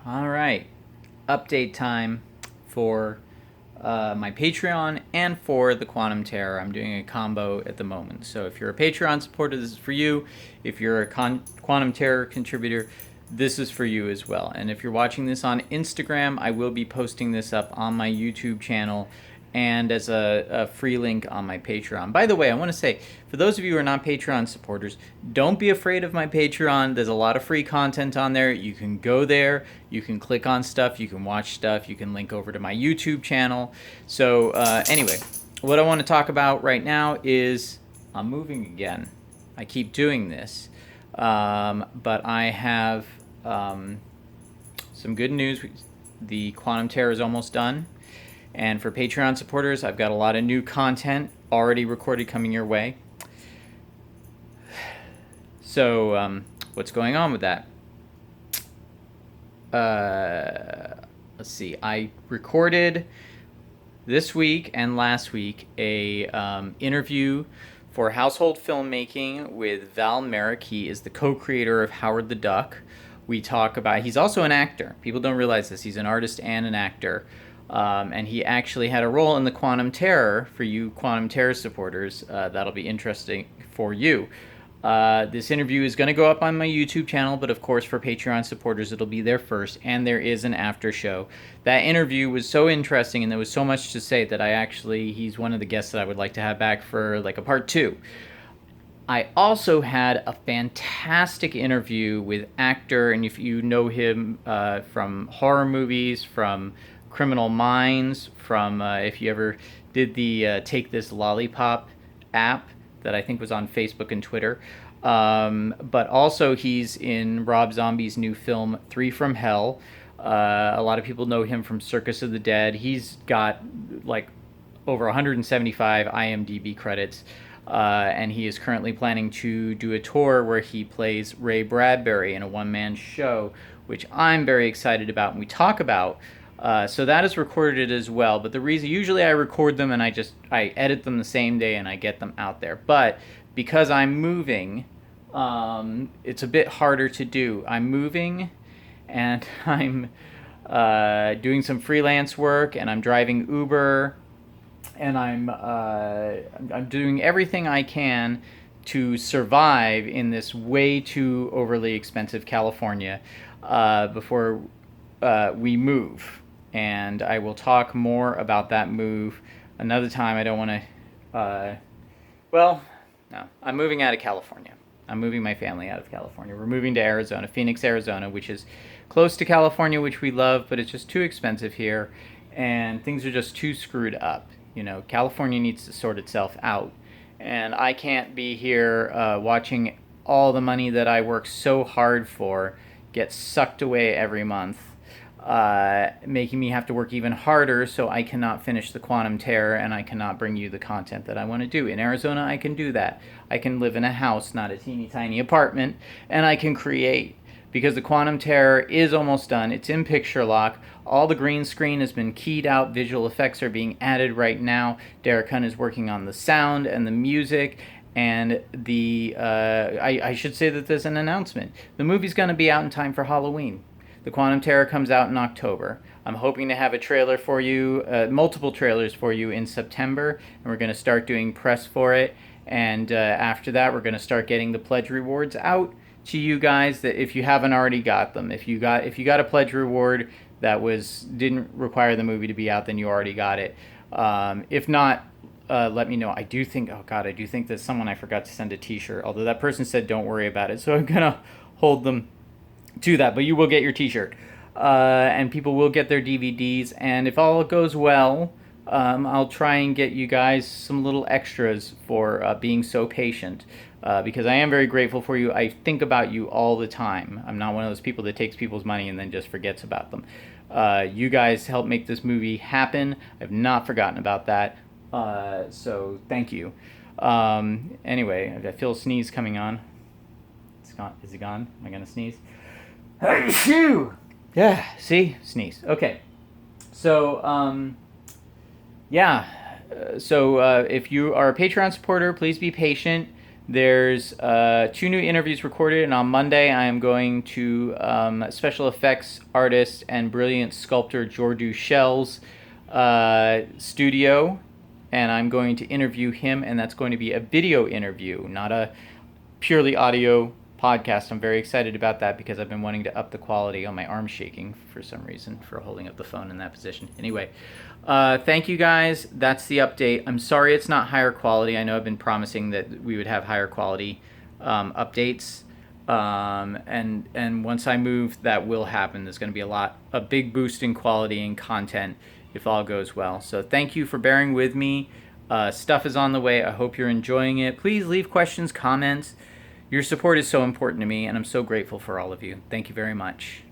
All right. Update time for my Patreon and for the Quantum Terror. I'm doing a combo at the moment. So if you're a Patreon supporter, this is for you. If you're a Quantum Terror contributor, this is for you as well. And if you're watching this on Instagram, I will be posting this up on my YouTube channel and as a free link on my Patreon. By the way, I want to say, for those of you who are not Patreon supporters, don't be afraid of my Patreon. There's a lot of free content on there. You can go there, you can click on stuff, you can watch stuff, you can link over to my YouTube channel. So anyway, what I want to talk about right now is I'm moving again. I keep doing this, but I have some good news. The Quantum Terror is almost done. And for Patreon supporters, I've got a lot of new content already recorded coming your way. So, what's going on with that? Let's see. I recorded this week and last week a interview for Household Filmmaking with Val Merrick. He is the co-creator of Howard the Duck. We talk about, he's also an actor. People don't realize this. He's an artist and an actor. And he actually had a role in the Quantum Terror. For you Quantum Terror supporters, that'll be interesting for you. This interview is going to go up on my YouTube channel, but of course for Patreon supporters it'll be there first, and there is an after show. That interview was so interesting and there was so much to say that he's one of the guests that I would like to have back for like a part 2. I also had a fantastic interview with actor, and if you know him from horror movies, from Criminal Minds, from if you ever did the Take This Lollipop app that I think was on Facebook and Twitter. But also he's in Rob Zombie's new film, 3 from Hell. A lot of people know him from Circus of the Dead. He's got like over 175 IMDb credits. And he is currently planning to do a tour where he plays Ray Bradbury in a one-man show, which I'm very excited about and we talk about. So that is recorded as well. But the reason, usually I record them and I edit them the same day and I get them out there. But because I'm moving, it's a bit harder to do. I'm moving and I'm doing some freelance work and I'm driving Uber and I'm doing everything I can to survive in this way too overly expensive California before we move. And I will talk more about that move another time. I don't want to. No. I'm moving out of California. I'm moving my family out of California. We're moving to Arizona, Phoenix, Arizona, which is close to California, which we love, but it's just too expensive here, and things are just too screwed up. You know, California needs to sort itself out, and I can't be here watching all the money that I work so hard for get sucked away every month. Making me have to work even harder so I cannot finish the Quantum Terror and I cannot bring you the content that I want to do. In Arizona, I can do that. I can live in a house, not a teeny tiny apartment, and I can create. Because the Quantum Terror is almost done. It's in picture lock. All the green screen has been keyed out. Visual effects are being added right now. Derek Hunt is working on the sound and the music. And I should say that there's an announcement. The movie's going to be out in time for Halloween. The Quantum Terror comes out in October. I'm hoping to have a trailer for you, multiple trailers for you in September, and we're going to start doing press for it. And after that, we're going to start getting the pledge rewards out to you guys. That if you haven't already got them, if you got a pledge reward that didn't require the movie to be out, then you already got it. If not, let me know. I do think that someone I forgot to send a T-shirt. Although that person said don't worry about it, so I'm gonna hold them to that, but you will get your T-shirt, and people will get their DVDs, and if all goes well, I'll try and get you guys some little extras for being so patient, because I am very grateful for you. I think about you all the time. I'm not one of those people that takes people's money and then just forgets about them. You guys help make this movie happen. I've not forgotten about that, so thank you. Anyway, I feel a sneeze coming on. It's gone. Is it gone? Am I gonna sneeze? Yeah, see? Sneeze. Okay. So, if you are a Patreon supporter, please be patient. There's 2 new interviews recorded, and on Monday I am going to special effects artist and brilliant sculptor Jordu Shell's studio, and I'm going to interview him, and that's going to be a video interview, not a purely audio podcast. I'm very excited about that because I've been wanting to up the quality. On my arm shaking for some reason for holding up the phone in that position. Anyway, thank you guys. That's the update. I'm sorry it's not higher quality. I know I've been promising that we would have higher quality updates. And once I move, that will happen. There's going to be a big boost in quality and content if all goes well. So thank you for bearing with me. Stuff is on the way. I hope you're enjoying it. Please leave questions, comments. Your support is so important to me, and I'm so grateful for all of you. Thank you very much.